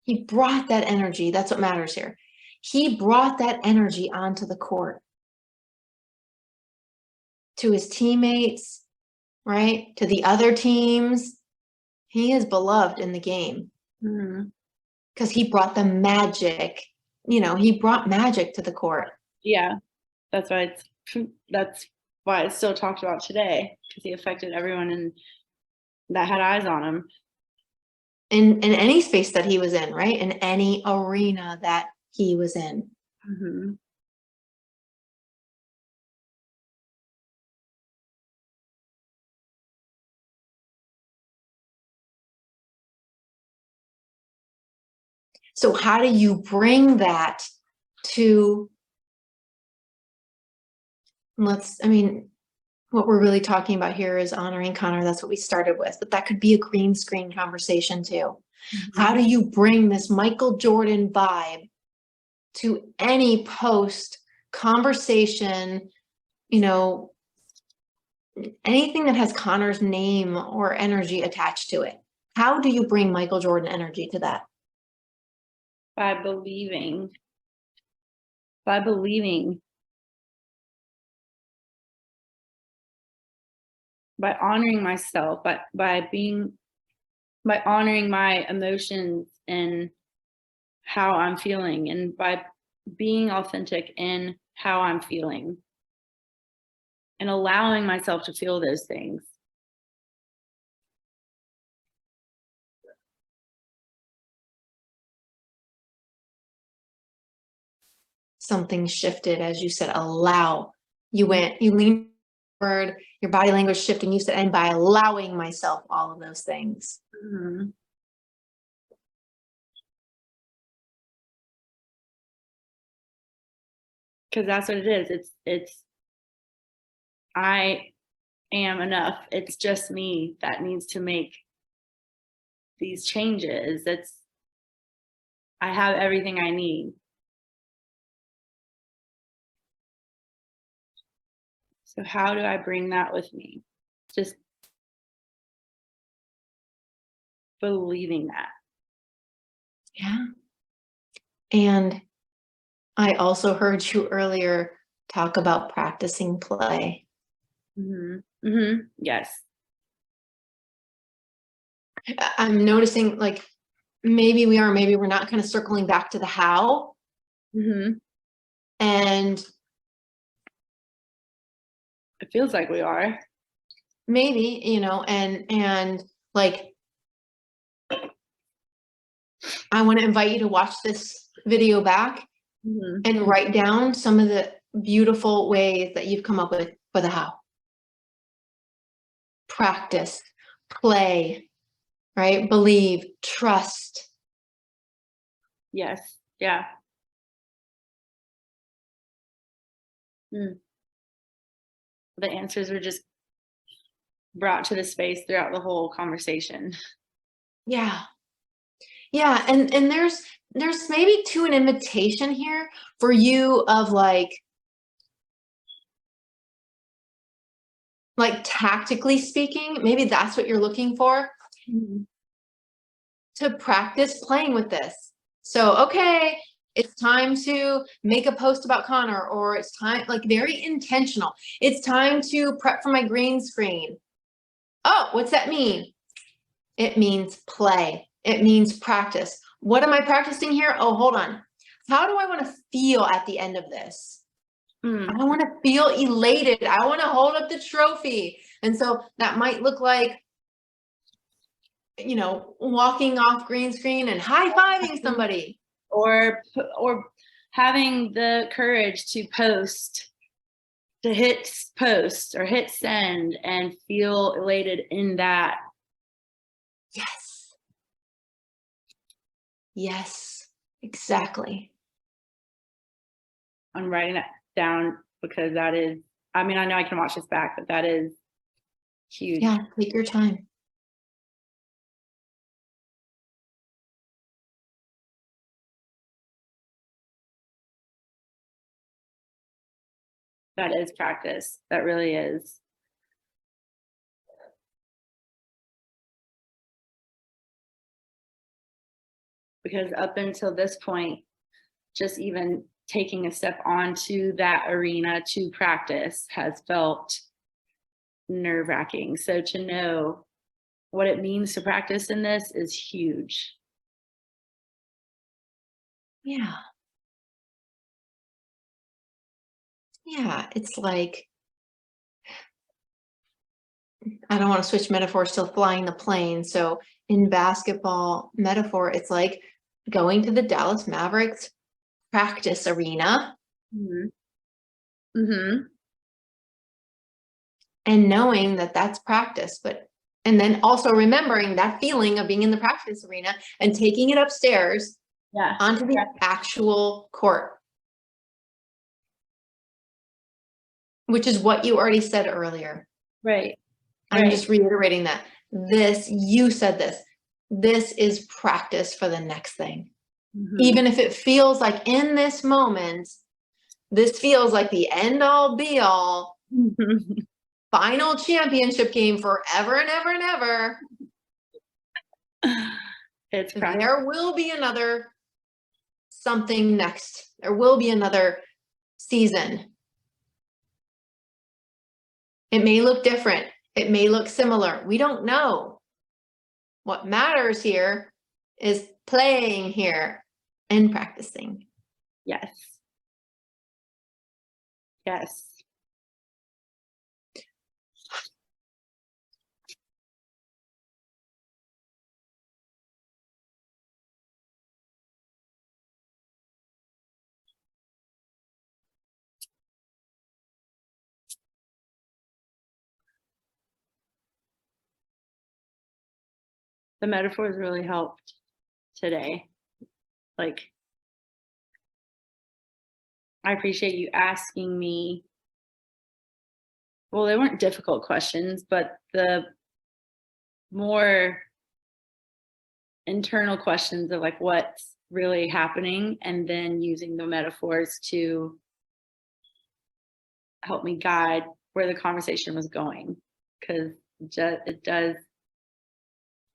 B: He brought that energy. That's what matters here. He brought that energy onto the court. To his teammates, right? To the other teams. He is beloved in the game. Because he brought the magic. He brought magic to the court.
A: Yeah. That's why it's still talked about today, because he affected everyone and that had eyes on him.
B: In any space that he was in, right? In any arena that he was in. So how do you bring that to, what we're really talking about here is honoring Connor. That's what we started with, but that could be a green screen conversation too. How do you bring this Michael Jordan vibe to any post conversation, anything that has Connor's name or energy attached to it? How do you bring Michael Jordan energy to that?
A: By believing. By honoring myself, by honoring my emotions and how I'm feeling, and by being authentic in how I'm feeling and allowing myself to feel those things.
B: Something shifted as you said, allow. You leaned forward, your body language shifted, and you said, and by allowing myself all of those things.
A: Because that's what it is. It's I am enough. It's just me that needs to make these changes. I have everything I need. So how do I bring that with me? Just believing that.
B: Yeah. And I also heard you earlier talk about practicing play.
A: Yes.
B: I'm noticing, like, maybe we are, maybe we're not, kind of circling back to the how. And
A: it feels like we are.
B: Maybe, and like, I want to invite you to watch this video back and write down some of the beautiful ways that you've come up with for the how. Practice, play, right? Believe, trust.
A: Yes. Yeah. The answers were just brought to the space throughout the whole conversation.
B: Yeah. Yeah. And there's maybe too an invitation here for you of like tactically speaking, maybe that's what you're looking for, to practice playing with this. So, okay, it's time to make a post about Connor, or it's time, like very intentional. It's time to prep for my green screen. Oh, what's that mean? It means play. It means practice. What am I practicing here? Oh, hold on. How do I want to feel at the end of this? I want to feel elated. I want to hold up the trophy. And so that might look like, you know, walking off green screen and high-fiving somebody.
A: Or having the courage to hit post or hit send and feel elated in that.
B: Yes. Yes, exactly.
A: I'm writing that down because that is, I mean, I know I can watch this back, but that is huge.
B: Yeah, take your time.
A: That is practice. That really is. Because up until this point, just even taking a step onto that arena to practice has felt nerve-wracking. So to know what it means to practice in this is huge.
B: Yeah. Yeah, it's like, I don't want to switch metaphor, still flying the plane. So in basketball metaphor, it's like going to the Dallas Mavericks practice arena and knowing that that's practice, and then also remembering that feeling of being in the practice arena and taking it upstairs onto the actual court, which is what you already said earlier.
A: Right.
B: I'm just reiterating that. You said this is practice for the next thing. Even if it feels like in this moment, this feels like the end all be all final championship game forever and ever and ever.
A: It's practice.
B: There will be another something next. There will be another season. It may look different. It may look similar. We don't know. What matters here is playing here and practicing.
A: Yes. Yes. The metaphors really helped today. Like, I appreciate you asking me. Well, they weren't difficult questions, but the more internal questions of like what's really happening, and then using the metaphors to help me guide where the conversation was going, because it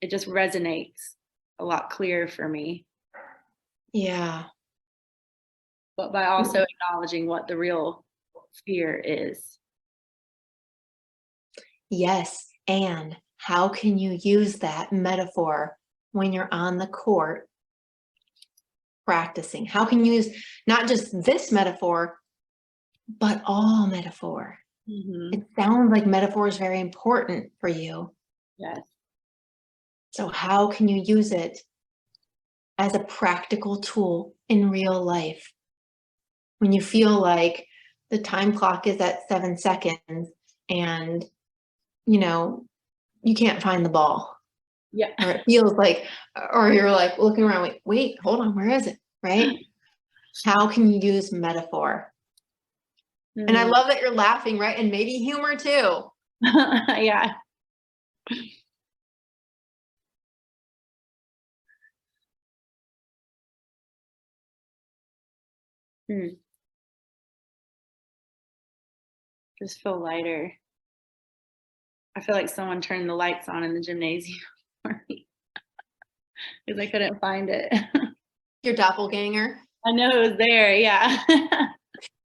A: just resonates a lot clearer for me.
B: Yeah.
A: But by also acknowledging what the real fear is.
B: Yes. And how can you use that metaphor when you're on the court practicing? How can you use not just this metaphor, but all metaphor? It sounds like metaphor is very important for you.
A: Yes.
B: So how can you use it as a practical tool in real life. When you feel like the time clock is at 7 seconds and, you know, you can't find the ball.
A: Yeah.
B: Or it feels like, or you're like looking around, like, wait, hold on, where is it? Right? How can you use metaphor? And I love that you're laughing, right? And maybe humor too.
A: Yeah. Just feel lighter. I feel like someone turned the lights on in the gymnasium for me because I couldn't find it.
B: Your doppelganger.
A: I know it was there. Yeah.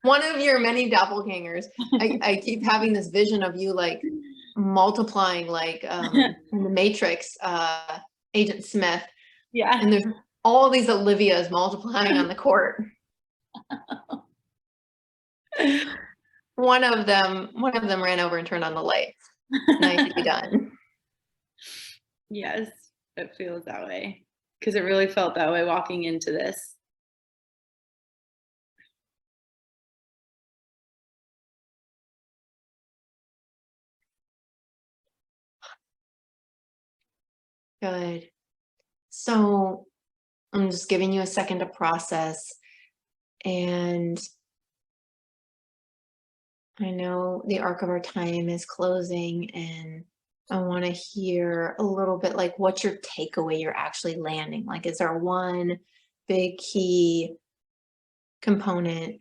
B: One of your many doppelgangers. I keep having this vision of you like multiplying, like in the Matrix, Agent Smith.
A: Yeah.
B: And there's all these Olivias multiplying on the court. One of them ran over and turned on the lights. Nicely done.
A: Yes, it feels that way because it really felt that way walking into this.
B: Good. So I'm just giving you a second to process. And I know the arc of our time is closing, and I want to hear a little bit like what's your takeaway you're actually landing? Like, is there one big key component?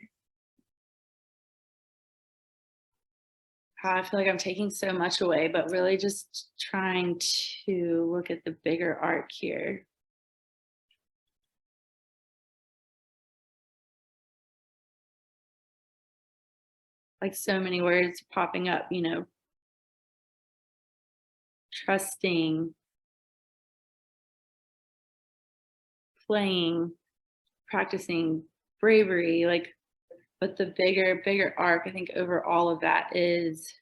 A: I feel like I'm taking so much away, but really just trying to look at the bigger arc here. Like so many words popping up, you know, trusting, playing, practicing bravery, like, but the bigger arc, I think over all of that is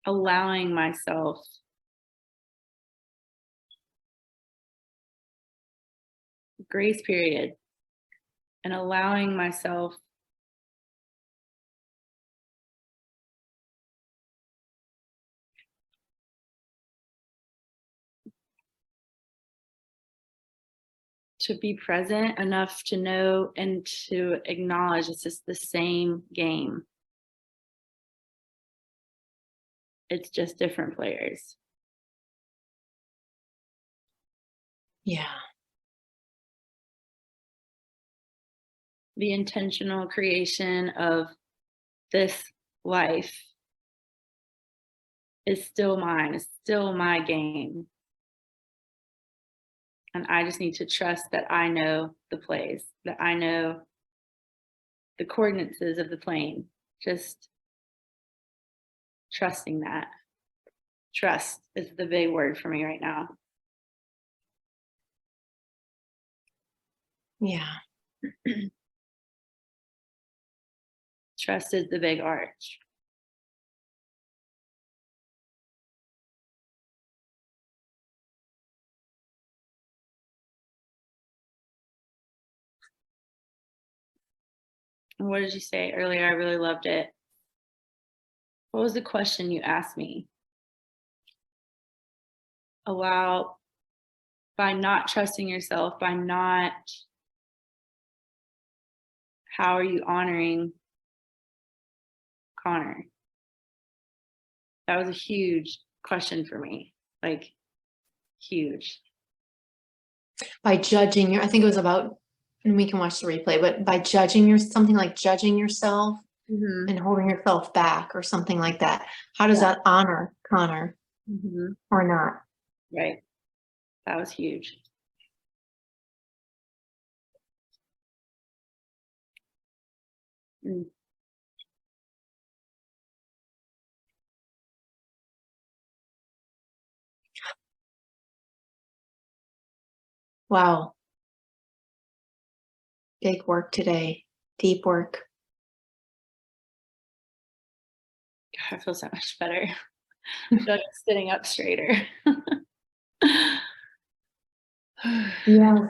A: allowing myself grace period and allowing myself to be present enough to know and to acknowledge it's just the same game. It's just different players.
B: Yeah.
A: The intentional creation of this life is still mine, it's still my game. And I just need to trust that I know the plays, that I know the coordinates of the plane. Just trusting that. Trust is the big word for me right now.
B: Yeah.
A: Trust is the big arch. And what did you say earlier? I really loved it. What was the question you asked me? Allow, by not trusting yourself, by not, how are you honoring Connor? That was a huge question for me, like huge.
B: By judging your, I think it was about, and we can watch the replay, but by judging your, something like judging yourself and holding yourself back or something like that. How does that honor Connor or not?
A: Right. That was huge. Mm.
B: Wow. Big work today. Deep work.
A: I feel so much better. Just sitting up straighter.
B: Yeah.